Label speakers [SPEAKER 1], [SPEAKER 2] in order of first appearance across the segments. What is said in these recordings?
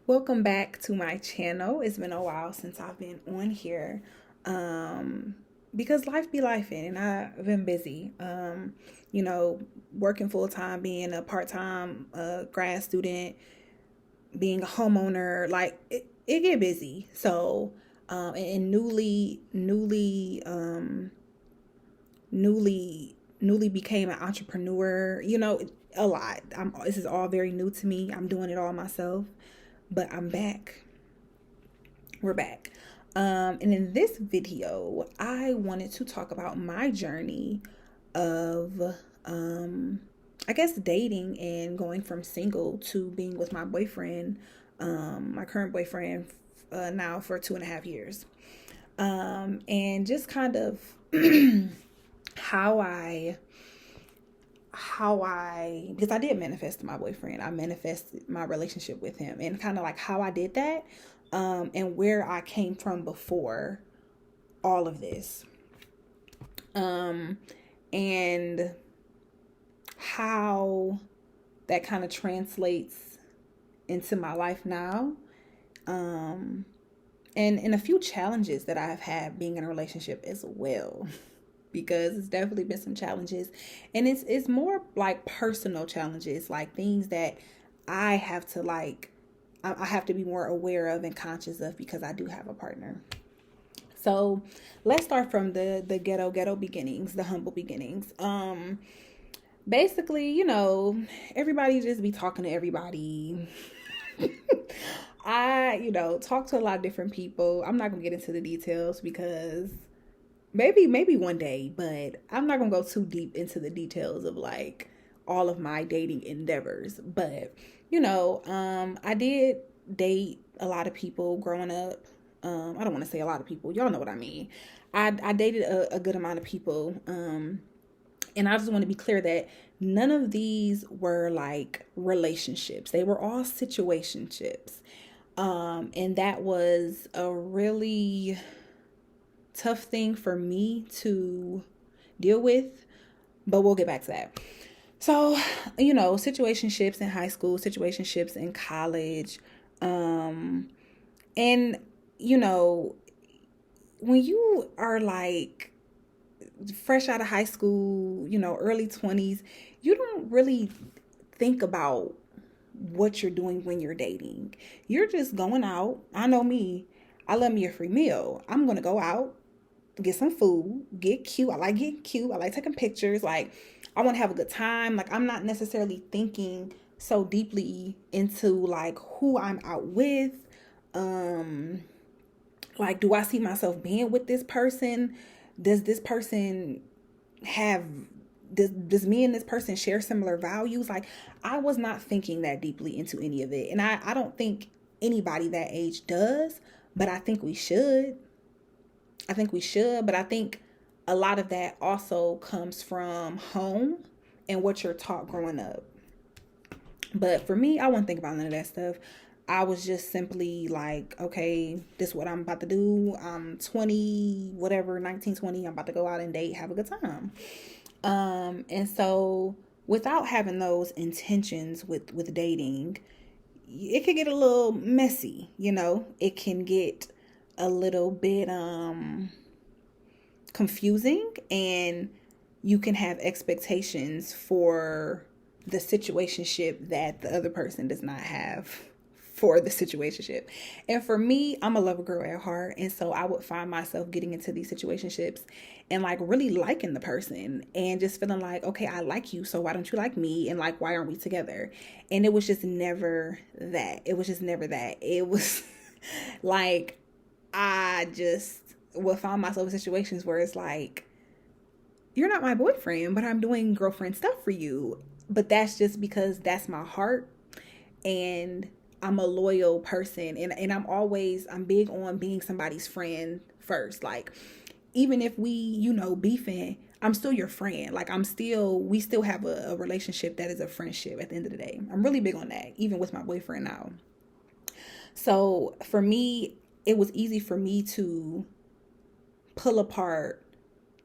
[SPEAKER 1] Welcome back to my channel. It's been a while since I've been on here. Um, because life be life and I've been busy. You know, working full time, being a part-time grad student, being a homeowner, like it get busy. So and newly became an entrepreneur, a lot. This is all very new to me. I'm doing it all myself, but I'm back. We're back. And in this video, I wanted to talk about my journey of, I guess, dating and going from single to being with my boyfriend, my current boyfriend, now for 2.5 years. And just kind of how because I did manifest my boyfriend. I manifested my relationship with him and kind of like how I did that, and where I came from before all of this. And how that kind of translates into my life now. And a few challenges that I've had being in a relationship as well. Because it's definitely been some challenges, and it's more like personal challenges, like things that I have to I have to be more aware of and conscious of because I do have a partner. So let's start from the ghetto beginnings, the humble beginnings. Basically, everybody just be talking to everybody. I talk to a lot of different people. I'm not gonna get into the details because maybe one day, but I'm not gonna go too deep into the details of like all of my dating endeavors. But I did date a lot of people growing up. I don't want to say a lot of people. Y'all know what I mean. I dated a good amount of people. And I just want to be clear that none of these were like relationships. They were all situationships. And that was a really tough thing for me to deal with, but we'll get back to that. So, situationships in high school, situationships in college, and you know, when you are like fresh out of high school, early 20s, you don't really think about what you're doing when you're dating. You're just going out. I know me. I love me a free meal. I'm going to go out, get some food, get cute. I like getting cute. I like taking pictures. Like, I want to have a good time. Like, I'm not necessarily thinking so deeply into like who I'm out with. Um, like, do I see myself being with this person? Does this person have does me and this person share similar values? Like, I was not thinking that deeply into any of it. And I don't think anybody that age does, but I think we should. But I think a lot of that also comes from home and what you're taught growing up. But for me, I wasn't thinking about none of that stuff. I was just simply like, okay, this is what I'm about to do. I'm 20, whatever, 19, 20. I'm about to go out and date, have a good time. And so without having those intentions with dating, it could get a little messy, It can get a little bit confusing, and you can have expectations for the situationship that the other person does not have for the situationship. And for me, I'm a lover girl at heart, and so I would find myself getting into these situationships and like really liking the person and just feeling like, okay, I like you, so why don't you like me, and like, why aren't we together? And it was just never that. It was like, I just will find myself in situations where it's like, you're not my boyfriend, but I'm doing girlfriend stuff for you. But that's just because that's my heart, and I'm a loyal person, and I'm big on being somebody's friend first. Like, even if we, beefing, I'm still your friend. Like, we still have a relationship that is a friendship at the end of the day. I'm really big on that, even with my boyfriend now. So for me, it was easy for me to pull apart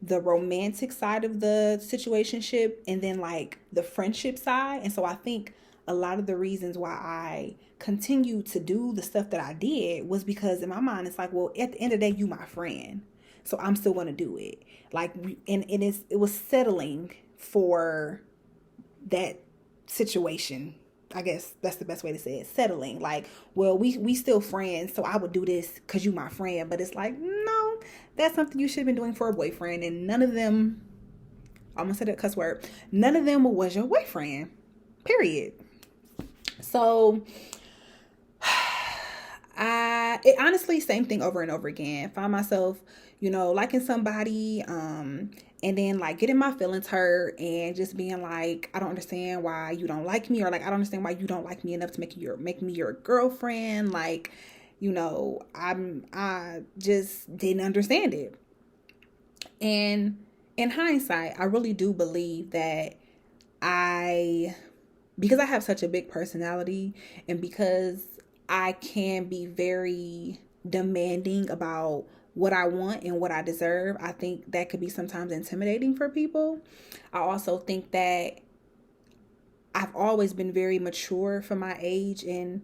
[SPEAKER 1] the romantic side of the situationship and then like the friendship side. And so I think a lot of the reasons why I continued to do the stuff that I did was because in my mind, it's like, well, at the end of the day, you my friend. So I'm still going to do it. Like, it was settling for that situation. I guess that's the best way to say it. Settling. Like, well, we still friends, so I would do this because you my friend. But it's like, no, that's something you should have been doing for a boyfriend. And none of them, I'm going to say that cuss word, none of them was your boyfriend. Period. So it honestly, same thing over and over again. Find myself, liking somebody, and then like getting my feelings hurt and just being like, I don't understand why you don't like me, or like, I don't understand why you don't like me enough to make me your girlfriend. Like, I just didn't understand it. And in hindsight, I really do believe that because I have such a big personality, and because I can be very demanding about what I want and what I deserve, I think that could be sometimes intimidating for people. I also think that I've always been very mature for my age, and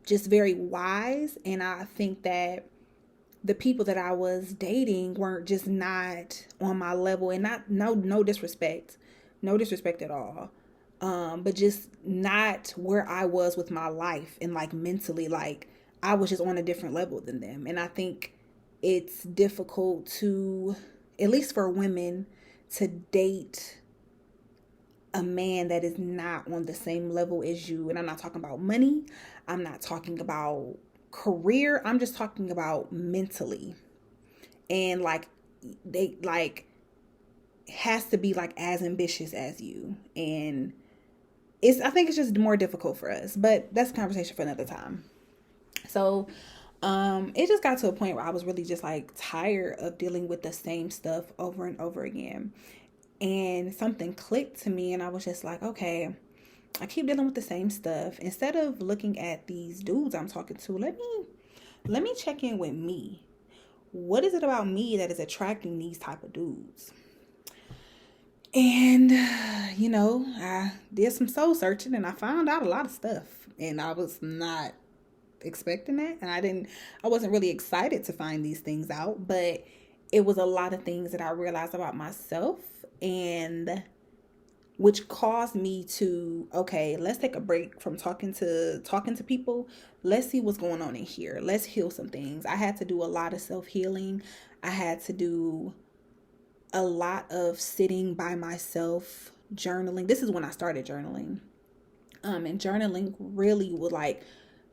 [SPEAKER 1] just very wise. And I think that the people that I was dating weren't just not on my level, and no disrespect, no disrespect at all. But just not where I was with my life, and like mentally, like I was just on a different level than them. And I think it's difficult to, at least for women, to date a man that is not on the same level as you. And I'm not talking about money. I'm not talking about career. I'm just talking about mentally. And like, they like has to be like as ambitious as you. And I think it's just more difficult for us, but that's a conversation for another time. So it just got to a point where I was really just like tired of dealing with the same stuff over and over again. And something clicked to me, and I was just like, okay, I keep dealing with the same stuff. Instead of looking at these dudes I'm talking to, let me check in with me. What is it about me that is attracting these type of dudes? And, I did some soul searching, and I found out a lot of stuff, and I was not expecting that. And I wasn't really excited to find these things out, but it was a lot of things that I realized about myself, and which caused me to, okay, let's take a break from talking to people. Let's see what's going on in here. Let's heal some things. I had to do a lot of self-healing. I had to do a lot of sitting by myself, journaling. This is when I started journaling. And journaling really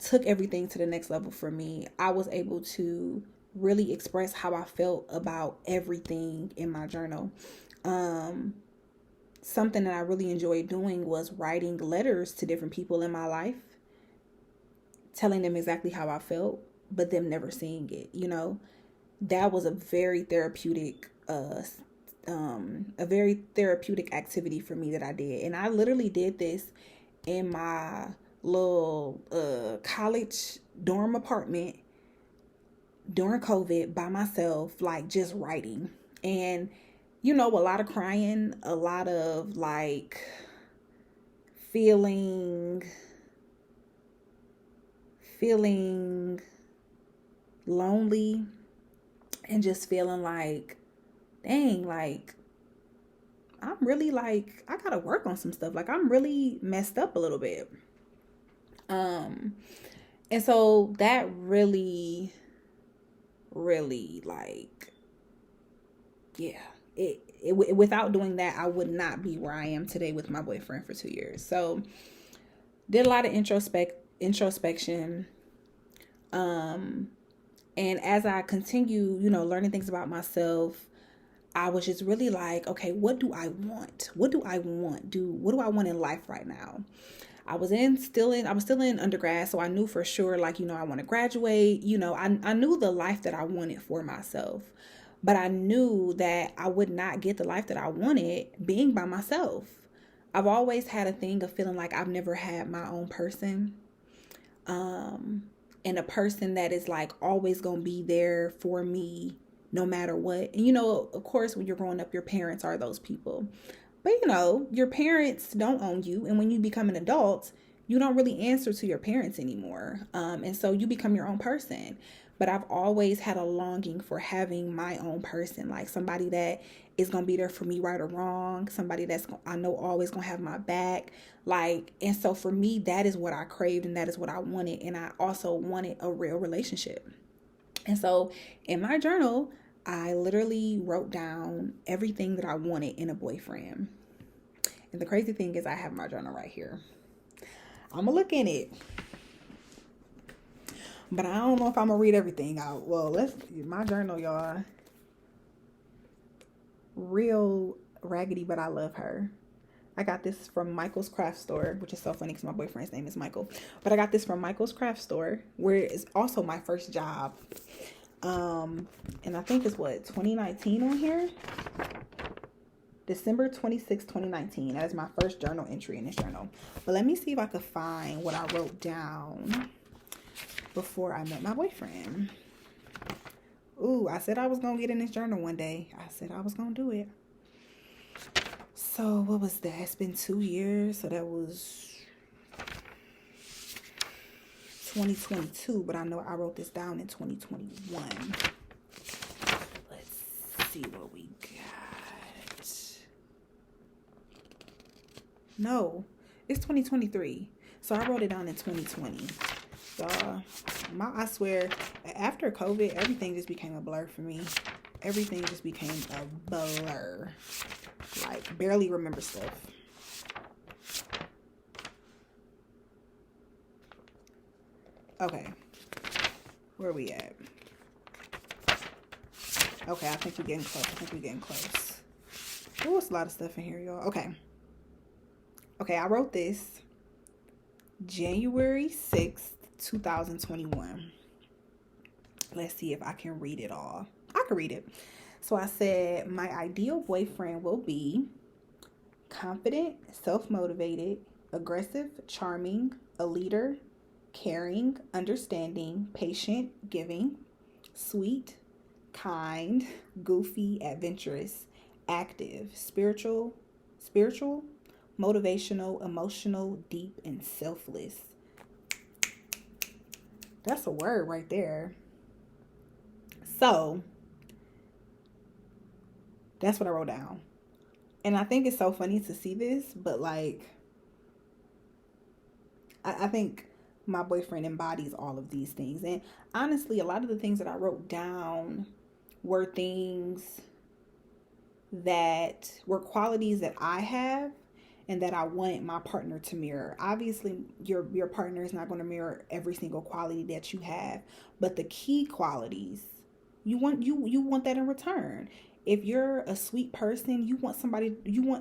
[SPEAKER 1] took everything to the next level for me. I was able to really express how I felt about everything in my journal. Something that I really enjoyed doing was writing letters to different people in my life, telling them exactly how I felt, but them never seeing it. That was a very therapeutic activity for me that I did. And I literally did this in my little college dorm apartment during COVID by myself, like just writing. And a lot of crying, a lot of like feeling lonely, and just feeling like, dang, like I'm really like, I gotta work on some stuff. Like I'm really messed up a little bit. And so that really, really like, yeah, without doing that, I would not be where I am today with my boyfriend for 2 years. So did a lot of introspection. And as I continue, learning things about myself, I was just really like, okay, what do I want? What do I want? What do I want in life right now? I was still in undergrad, so I knew for sure, like, I want to graduate. I knew the life that I wanted for myself, but I knew that I would not get the life that I wanted being by myself. I've always had a thing of feeling like I've never had my own person. And a person that is like always going to be there for me no matter what. And of course, when you're growing up, your parents are those people. But your parents don't own you. And when you become an adult, you don't really answer to your parents anymore. And so you become your own person. But I've always had a longing for having my own person, like somebody that is going to be there for me, right or wrong, somebody that's I know always going to have my back. Like, and so for me, that is what I craved and that is what I wanted. And I also wanted a real relationship. And so in my journal, I literally wrote down everything that I wanted in a boyfriend. And the crazy thing is I have my journal right here. I'm going to look in it. But I don't know if I'm going to read everything out. Well, my journal, y'all. Real raggedy, but I love her. I got this from Michael's Craft Store, which is so funny because my boyfriend's name is Michael. But I got this from Michael's Craft Store, where it's also my first job. And I think it's 2019 on here? December 26, 2019. That is my first journal entry in this journal. But let me see if I could find what I wrote down before I met my boyfriend. Ooh, I said I was going to get in this journal one day. I said I was going to do it. So what was that? It's been 2 years. So that was 2022. But I know I wrote this down in 2021. Let's see what we got. No, it's 2023. So I wrote it down in 2020. Y'all, I swear, after COVID, everything just became a blur for me. Everything just became a blur. Like, barely remember stuff. Okay. Where are we at? Okay, I think we're getting close. Oh, it's a lot of stuff in here, y'all. Okay, I wrote this January 6th, 2021. Let's see if I can read it all. I can read it. So I said, my ideal boyfriend will be confident, self-motivated, aggressive, charming, a leader, caring, understanding, patient, giving, sweet, kind, goofy, adventurous, active, spiritual, motivational, emotional, deep, and selfless. That's a word right there. So that's what I wrote down. And I think it's so funny to see this, but like, I think my boyfriend embodies all of these things. And honestly, a lot of the things that I wrote down were things that were qualities that I have and that I want my partner to mirror. Obviously, your partner is not going to mirror every single quality that you have, but the key qualities, you want that in return. If you're a sweet person, you want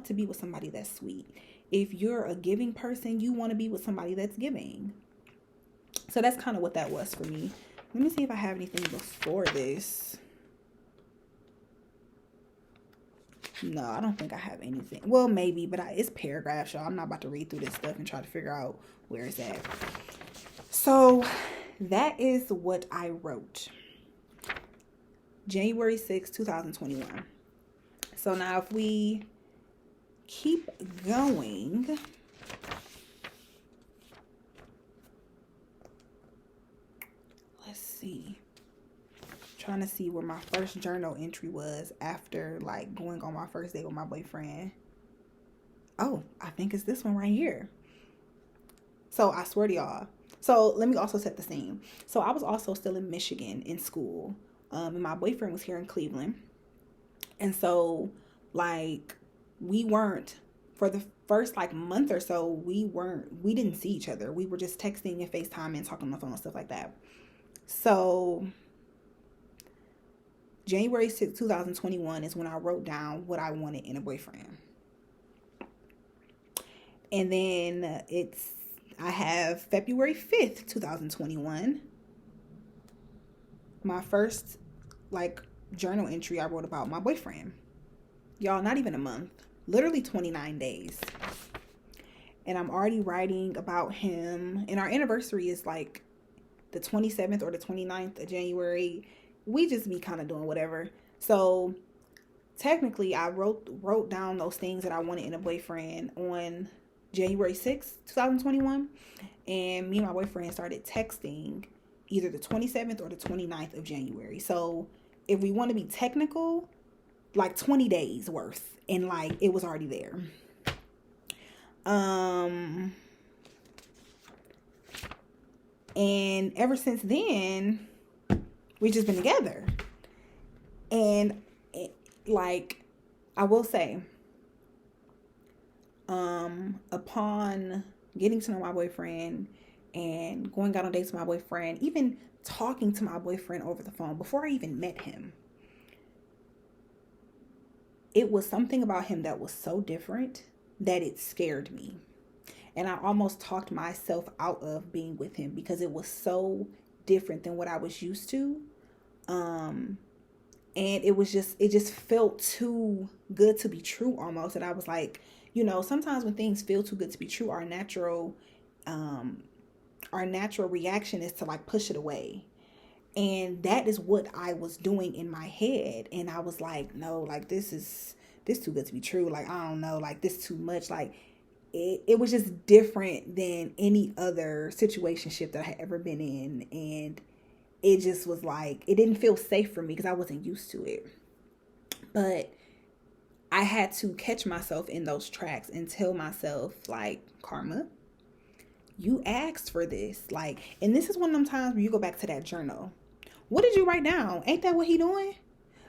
[SPEAKER 1] to be with somebody that's sweet. If you're a giving person, you want to be with somebody that's giving. So that's kind of what that was for me. Let me see if I have anything before this. No, I don't think I have anything. Well, maybe, but it's paragraphs, y'all. I'm not about to read through this stuff and try to figure out where it's at. So that is what I wrote. January 6, 2021. So now if we keep going, let's see. Trying to see where my first journal entry was after like going on my first date with my boyfriend. Oh, I think it's this one right here. So I swear to y'all. So let me also set the scene. So I was also still in Michigan in school. And my boyfriend was here in Cleveland. And so like we weren't, for the first like month or so, we didn't see each other. We were just texting and FaceTime and talking on the phone and stuff like that. So January 6, 2021 is when I wrote down what I wanted in a boyfriend. And then I have February 5th, 2021. My first like journal entry I wrote about my boyfriend. Y'all, not even a month. Literally 29 days. And I'm already writing about him. And our anniversary is like the 27th or the 29th of January. We just be kind of doing whatever. So technically I wrote down those things that I wanted in a boyfriend on January 6th, 2021. And me and my boyfriend started texting either the 27th or the 29th of January. So if we want to be technical, like 20 days worth. And like it was already there. And ever since then, we've just been together. And like I will say, upon getting to know my boyfriend and going out on dates with my boyfriend, even talking to my boyfriend over the phone before I even met him, it was something about him that was so different that it scared me. And I almost talked myself out of being with him because it was so different than what I was used to. And it just felt too good to be true almost. And I was like, sometimes when things feel too good to be true, our natural reaction is to like push it away. And that is what I was doing in my head. And I was like, no, like this too good to be true. Like, I don't know, like this too much. Like it was just different than any other situationship that I had ever been in. And it just was like, it didn't feel safe for me because I wasn't used to it. But I had to catch myself in those tracks and tell myself, like, Karma, you asked for this. Like, and this is one of them times where you go back to that journal. What did you write down? Ain't that what he doing?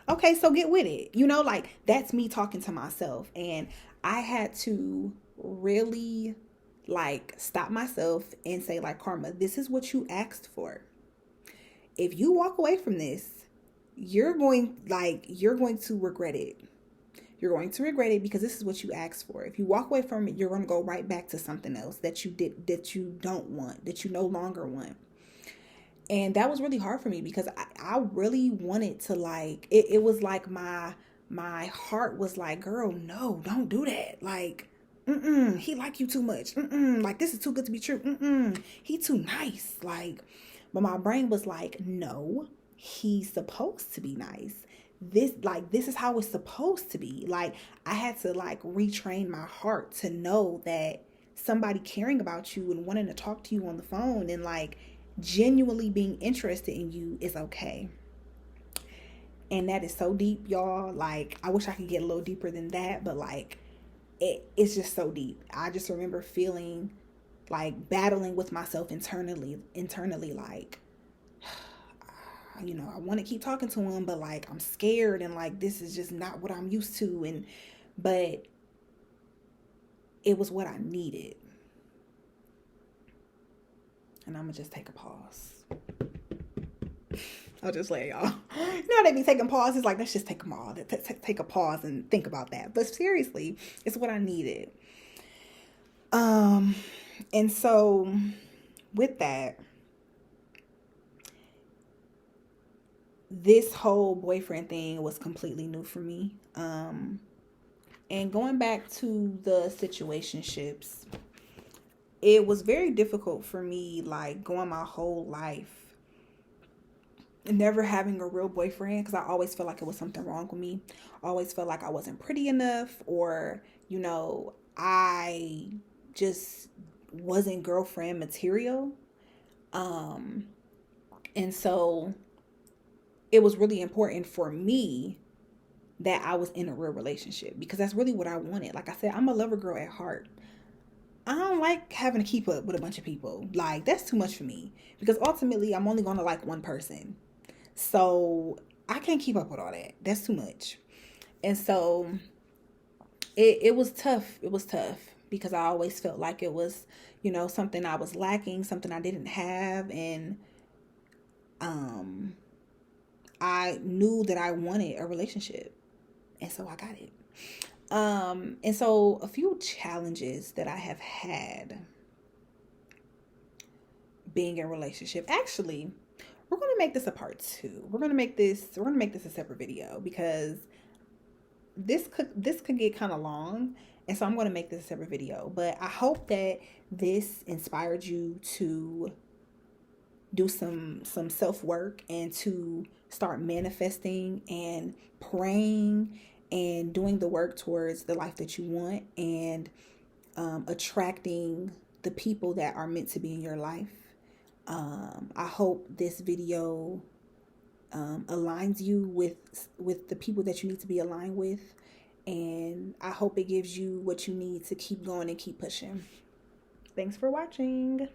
[SPEAKER 1] Okay, so get with it. Like that's me talking to myself. And I had to really like stop myself and say, like, Karma, this is what you asked for. If you walk away from this, you're going to regret it. You're going to regret it because this is what you asked for. If you walk away from it, you're going to go right back to something else that you don't want, that you no longer want. And that was really hard for me because I really wanted to like, it was like my heart was like, girl, no, don't do that. Like, he like you too much. Like this is too good to be true. He too nice. Like, but my brain was like, no, he's supposed to be nice. This is how it's supposed to be. Like, I had to like retrain my heart to know that somebody caring about you and wanting to talk to you on the phone and like genuinely being interested in you is okay. And that is so deep, y'all. Like, I wish I could get a little deeper than that, but like it's just so deep. I just remember feeling like battling with myself internally like, I want to keep talking to him, but like I'm scared and like this is just not what I'm used to. But it was what I needed. And I'm gonna just take a pause. I'll just let y'all. They be taking pauses. Like, let's just take them all. Take a pause and think about that. But seriously, it's what I needed. And so with that, this whole boyfriend thing was completely new for me. And going back to the situationships, it was very difficult for me, like going my whole life never having a real boyfriend, because I always felt like it was something wrong with me. I always felt like I wasn't pretty enough, or I just wasn't girlfriend material. And so it was really important for me that I was in a real relationship, because that's really what I wanted. Like I said, I'm a lover girl at heart. I don't like having to keep up with a bunch of people. Like, that's too much for me, because ultimately I'm only going to like one person. So I can't keep up with all that. That's too much. And so it was tough. It was tough because I always felt like it was, something I was lacking, something I didn't have. And I knew that I wanted a relationship. And so I got it. And so a few challenges that I have had being in a relationship. Actually, we're going to make this a part 2. We're going to make this a separate video, because this could get kind of long. And so I'm going to make this a separate video, but I hope that this inspired you to do some self-work and to start manifesting and praying and doing the work towards the life that you want, and attracting the people that are meant to be in your life. I hope this video aligns you with the people that you need to be aligned with, and I hope it gives you what you need to keep going and keep pushing. Thanks for watching.